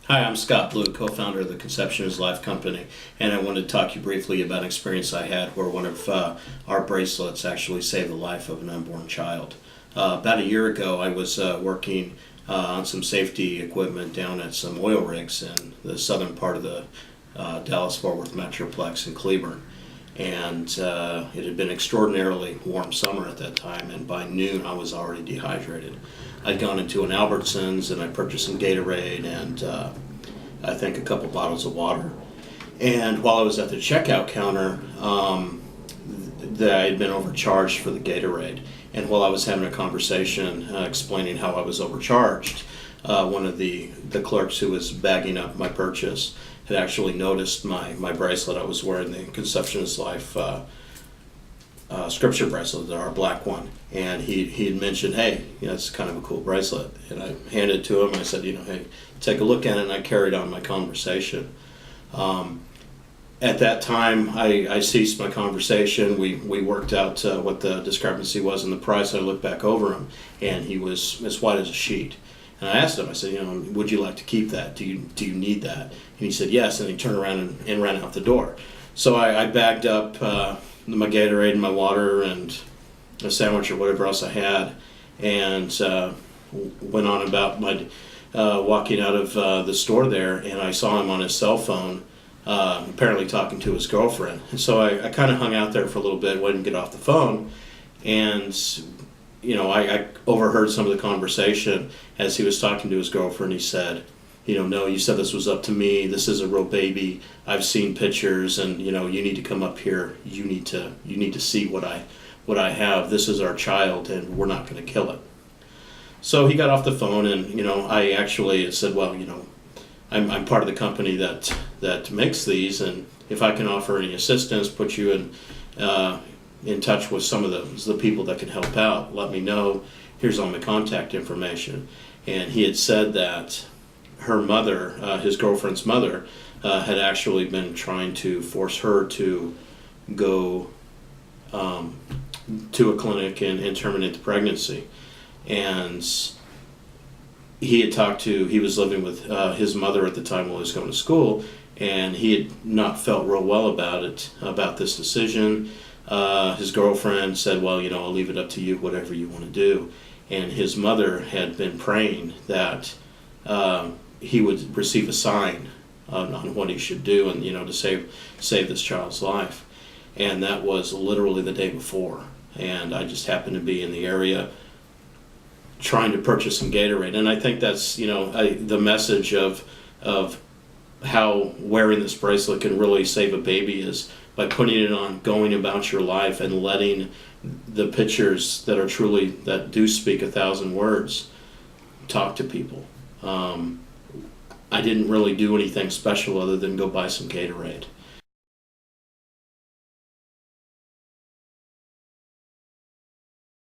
Hi, I'm Scott Blue, co-founder of the Conception is Life company, and I wanted to talk to you briefly about an experience I had where one of our bracelets actually saved the life of an unborn child. About a year ago, I was working on some safety equipment down at some oil rigs in the southern part of the Dallas-Fort Worth Metroplex in Cleburne. And it had been extraordinarily warm summer at that time, and by noon I was already dehydrated. I'd gone into an Albertsons and I purchased some Gatorade and I think a couple bottles of water. And while I was at the checkout counter, I had been overcharged for the Gatorade. And while I was having a conversation explaining how I was overcharged, one of the clerks who was bagging up my purchase had actually noticed my bracelet. I was wearing the Conception is Life scripture bracelet, our black one, and he had mentioned, hey, it's kind of a cool bracelet. And I handed it to him and I said, hey, take a look at it, and I carried on my conversation. At that time, I ceased my conversation. We worked out what the discrepancy was in the price. I looked back over him, and he was as white as a sheet. And I asked him, I said, would you like to keep that? Do you need that? And he said, yes, and he turned around and ran out the door. So I bagged up my Gatorade and my water and a sandwich or whatever else I had, and went on about my walking out of the store there, and I saw him on his cell phone, apparently talking to his girlfriend. And so I kind of hung out there for a little bit, wouldn't get off the phone, and I overheard some of the conversation as he was talking to his girlfriend. He said, no, you said this was up to me. This is a real baby. I've seen pictures, and you need to come up here. You need to see what I have. This is our child, and we're not going to kill it. So he got off the phone, and I actually said, well, I'm part of the company that makes these, and if I can offer any assistance, put you in touch with some of the people that can help out, let me know. Here's all my contact information. And he had said that her mother, his girlfriend's mother, had actually been trying to force her to go to a clinic and terminate the pregnancy. And he was living with his mother at the time while he was going to school, and he had not felt real well about this decision. His girlfriend said, well, I'll leave it up to you, whatever you want to do. And his mother had been praying that he would receive a sign on what he should do, and to save this child's life. And that was literally the day before. And I just happened to be in the area trying to purchase some Gatorade. And I think that's the message of how wearing this bracelet can really save a baby is by putting it on, going about your life, and letting the pictures that do speak 1,000 words talk to people. I didn't really do anything special other than go buy some Gatorade.